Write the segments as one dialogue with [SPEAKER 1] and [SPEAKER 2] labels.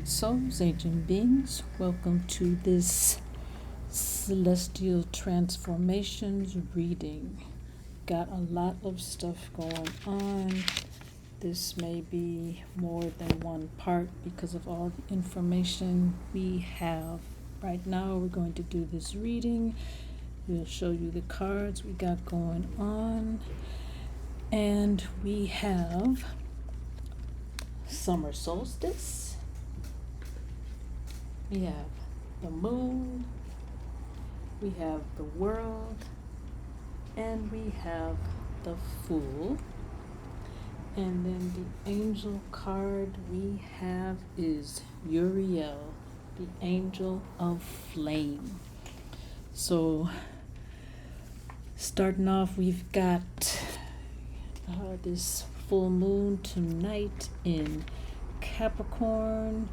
[SPEAKER 1] Beloved souls, ancient beings, welcome to this Celestial Transformations reading. Got a lot of stuff going on. This may be more than one part because of all the information we have. Right now, we're going to do this reading. We'll show you the cards we got going on. And we have summer solstice. We have the moon, we have the world, and we have the Fool. And then the angel card we have is Uriel, the angel of flame. So, starting off, we've got this full moon tonight in Capricorn.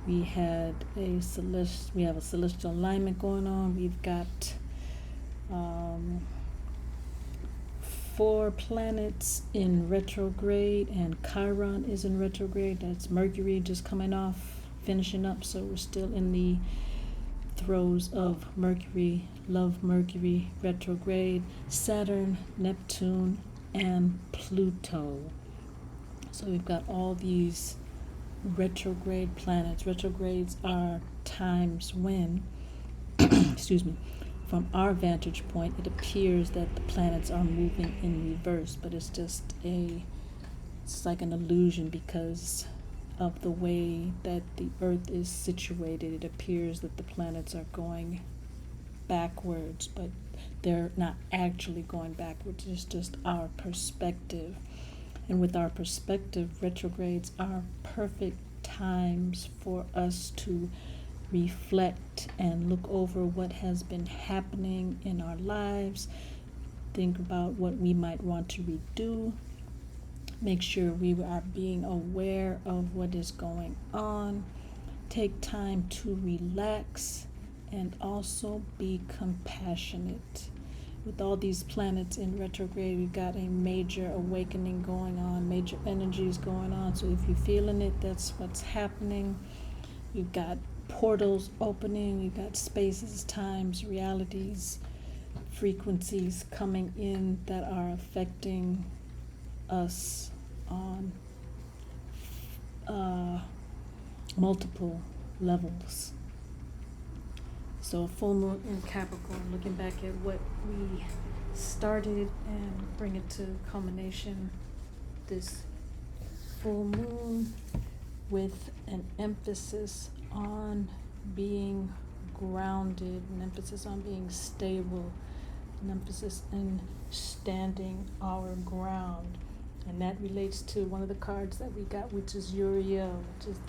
[SPEAKER 1] We have a celestial alignment going on. We've got 4 planets in retrograde, and Chiron is in retrograde. That's Mercury just coming off, finishing up. So we're still in the throes of Mercury, love Mercury retrograde, Saturn, Neptune, and Pluto. So we've got all these retrograde planets. Retrogrades are times when, excuse me, from our vantage point, it appears that the planets are moving in reverse, but it's like an illusion because of the way that the Earth is situated. It appears that the planets are going backwards, but they're not actually going backwards. It's just our perspective. And with our perspective, retrogrades are perfect times for us to reflect and look over what has been happening in our lives, think about what we might want to redo, make sure we are being aware of what is going on, take time to relax, and also be compassionate. With all these planets in retrograde, we've got a major awakening going on, major energies going on. So if you're feeling it, that's what's happening. You've got portals opening, you've got spaces, times, realities, frequencies coming in that are affecting us on multiple levels. So a full moon in Capricorn, looking back at what we started and bring it to culmination. This full moon with an emphasis on being grounded, an emphasis on being stable, an emphasis in standing our ground. And that relates to one of the cards that we got, which is Uriel, which is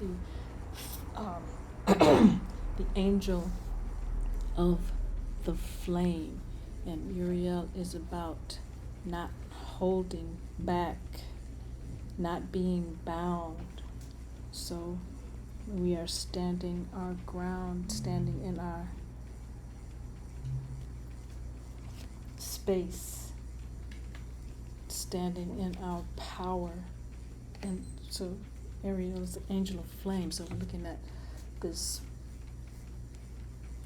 [SPEAKER 1] the angel of the flame. And Uriel is about not holding back, not being bound. So we are standing our ground, standing in our space, standing in our power. And so Uriel is the angel of flame. So we're looking at this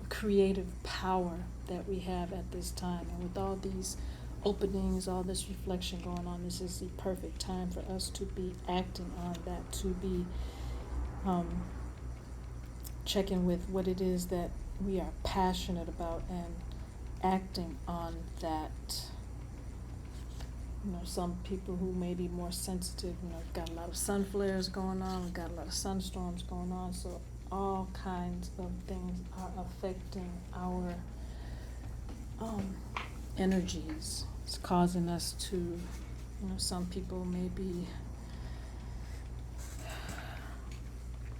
[SPEAKER 1] creative power that we have at this time. And with all these openings, all this reflection going on, this is the perfect time for us to be acting on that, to be checking with what it is that we are passionate about and acting on that. Some people who may be more sensitive, we've got a lot of sun flares going on, we've got a lot of sunstorms going on, so all kinds of things are affecting our energies. It's causing us to, some people may be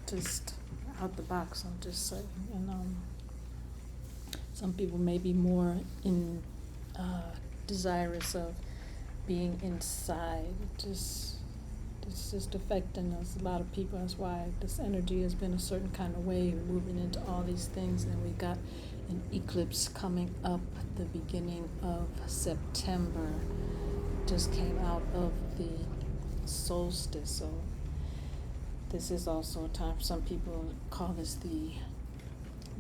[SPEAKER 1] just out the box, I'm just saying. And some people may be more desirous of being inside. It's just affecting us, a lot of people. That's why this energy has been a certain kind of way. We're moving into all these things, and we got an eclipse coming up at the beginning of September. Just came out of the solstice, so this is also a time, some people call this the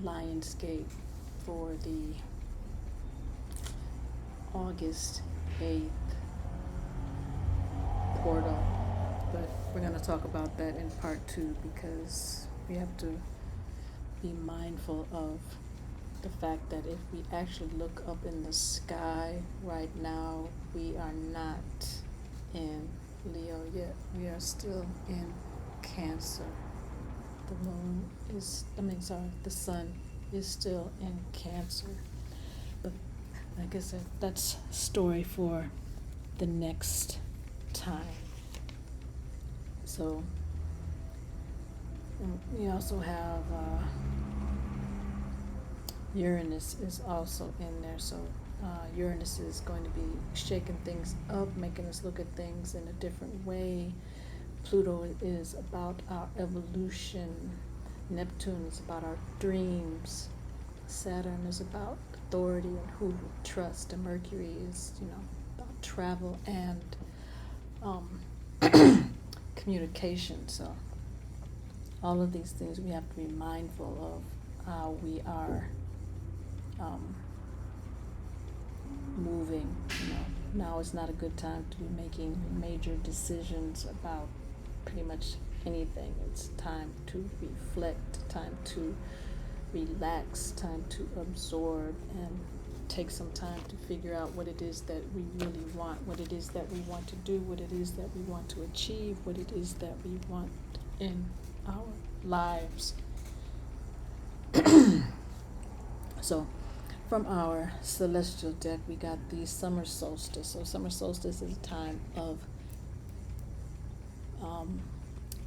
[SPEAKER 1] Lionsgate for the August 8th portal. But we're going to talk about that in part 2 because we have to be mindful of the fact that if we actually look up in the sky right now, we are not in Leo yet. We are still in Cancer. The sun is still in Cancer. But like I said, that's a story for the next time. So, we also have Uranus is also in there. So Uranus is going to be shaking things up, making us look at things in a different way. Pluto is about our evolution. Neptune is about our dreams. Saturn is about authority and who we trust. And Mercury is, about travel and communication. So all of these things we have to be mindful of how we are moving. Now is not a good time to be making major decisions about pretty much anything. It's time to reflect, time to relax, time to absorb and take some time to figure out what it is that we really want, what it is that we want to do, what it is that we want to achieve, what it is that we want in our lives. So from our celestial deck, we got the summer solstice. So summer solstice is a time of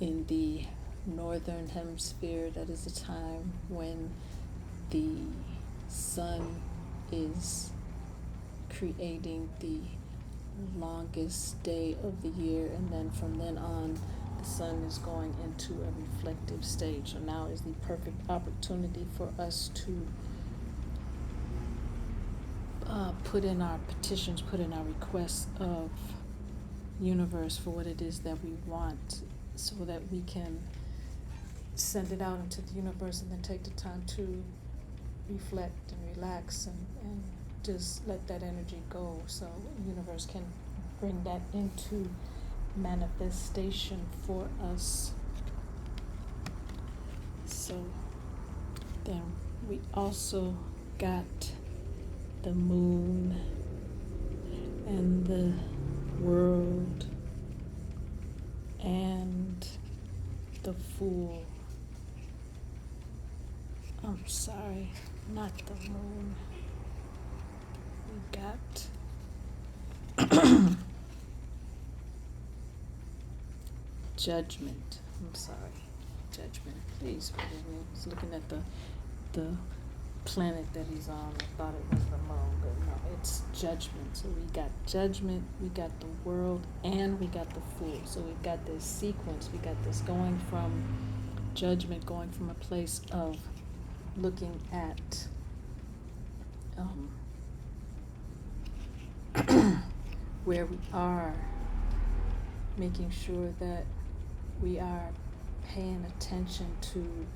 [SPEAKER 1] in the northern hemisphere, that is a time when the sun is creating the longest day of the year, and then from then on the sun is going into a reflective stage. So now is the perfect opportunity for us to put in our petitions, put in our requests of universe for what it is that we want, so that we can send it out into the universe and then take the time to reflect and relax and just let that energy go, so the universe can bring that into manifestation for us. So then we also got the moon and the world and the fool. I'm sorry, not the moon. We got judgment. I'm sorry, judgment. Please forgive me. I was looking at the planet that he's on. I thought it was the moon, but no, it's judgment. So we got judgment, we got the world, and we got the fool. So we've got this sequence. We got this going from judgment, going from a place of looking at where we are, making sure that we are paying attention to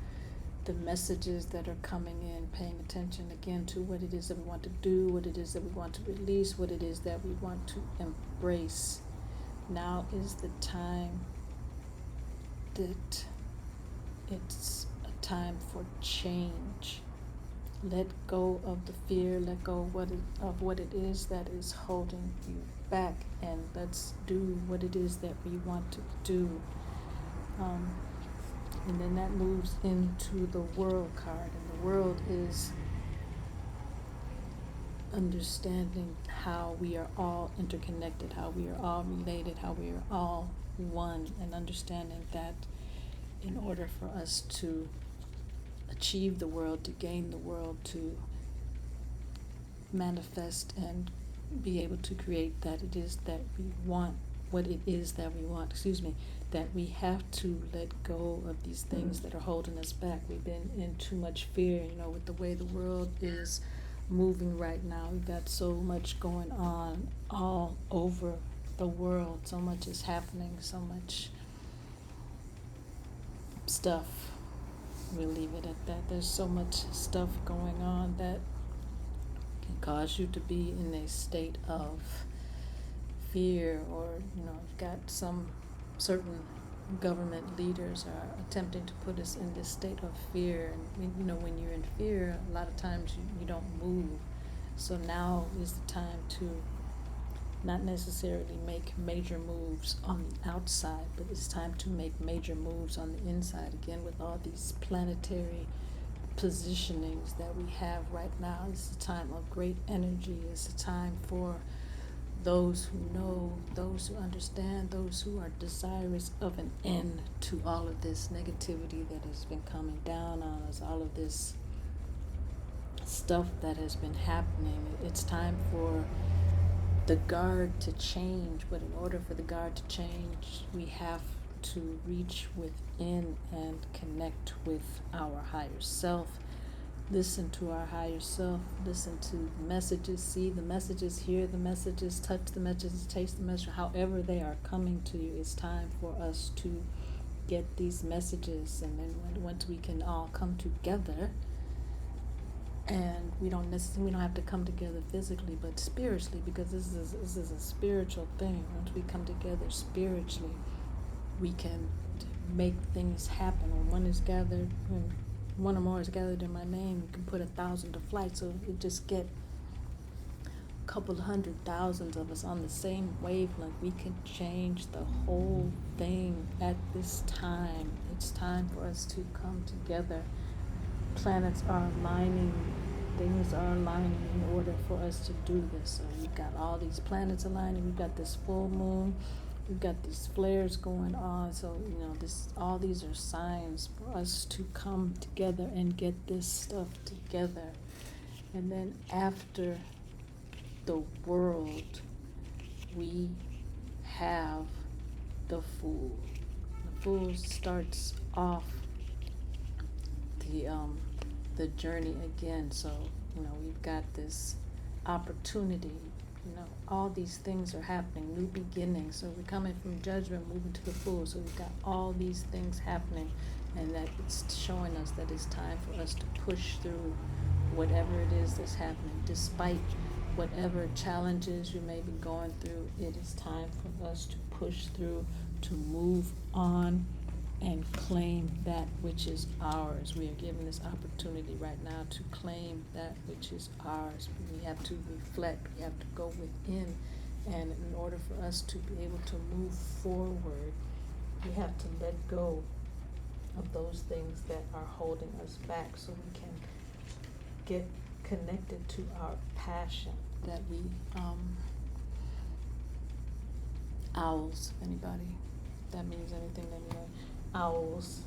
[SPEAKER 1] the messages that are coming in, paying attention again to what it is that we want to do, what it is that we want to release, what it is that we want to embrace. Now is the time that it's a time for change. Let go of the fear, let go of what it is that is holding you back, and let's do what it is that we want to do. And then that moves into the world card, and the world is understanding how we are all interconnected, how we are all related, how we are all one, and understanding that in order for us to achieve the world, to gain the world, to manifest and be able to create that it is that we want, what it is that we want, that we have to let go of these things that are holding us back. We've been in too much fear, with the way the world is moving right now. We've got so much going on all over the world. So much is happening, so much stuff. We'll leave it at that. There's so much stuff going on that can cause you to be in a state of fear, or you've got some certain government leaders are attempting to put us in this state of fear. And when you're in fear, a lot of times you don't move. So now is the time to not necessarily make major moves on the outside, but it's time to make major moves on the inside. Again, with all these planetary positionings that we have right now, it's a time of great energy. It's a time for those who know, those who understand, those who are desirous of an end to all of this negativity that has been coming down on us, all of this stuff that has been happening. It's time for the guard to change, but in order for the guard to change, we have to reach within and connect with our higher self. Listen to our higher self, listen to the messages, see the messages, hear the messages, touch the messages, taste the message, however they are coming to you. It's time for us to get these messages, and then once we can all come together, and we don't have to come together physically, but spiritually, because this is a spiritual thing. Once we come together spiritually, we can make things happen. When one is gathered, when one or more is gathered in my name, you can put 1,000 to flight. So we just get a couple 100,000 of us on the same wavelength. We can change the whole thing at this time. It's time for us to come together. Planets are aligning, things are aligning in order for us to do this. So we've got all these planets aligning, we've got this full moon, we've got these flares going on. So all these are signs for us to come together and get this stuff together. And then after the world, we have the Fool. The Fool starts off the journey again. So we've got this opportunity. All these things are happening, new beginnings. So we're coming from judgment, moving to the Fool. So we've got all these things happening, and that it's showing us that it's time for us to push through whatever it is that's happening. Despite whatever challenges you may be going through, it is time for us to push through, to move on, and claim that which is ours. We are given this opportunity right now to claim that which is ours. We have to reflect, we have to go within, and in order for us to be able to move forward, we have to let go of those things that are holding us back, so we can get connected to our passion that we, owls, anybody, that means anything to anyone. Owls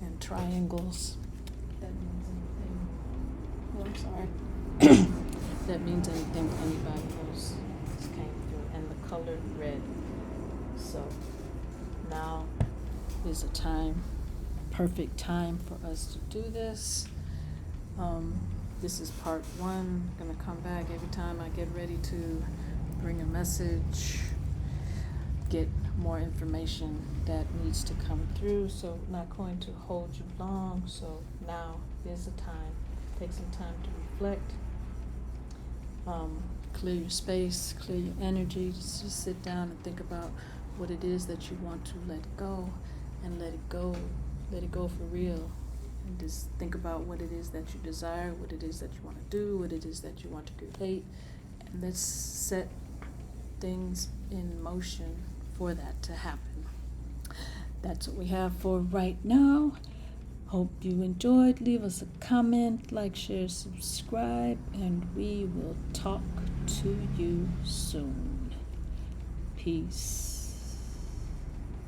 [SPEAKER 1] and triangles, that means anything. Oh, I'm sorry. That means anything to anybody else just came through. And the color red. So now is a time, perfect time for us to do this. This is part 1. I'm going to come back every time I get ready to bring a message, get more information that needs to come through. So I'm not going to hold you long. So now is the time. Take some time to reflect. Clear your space, clear your energy. Just sit down and think about what it is that you want to let go, and let it go. Let it go for real. And just think about what it is that you desire, what it is that you want to do, what it is that you want to create. And let's set things in motion for that to happen. That's what we have for right now. Hope you enjoyed. Leave us a comment, like, share, subscribe, and we will talk to you soon. Peace.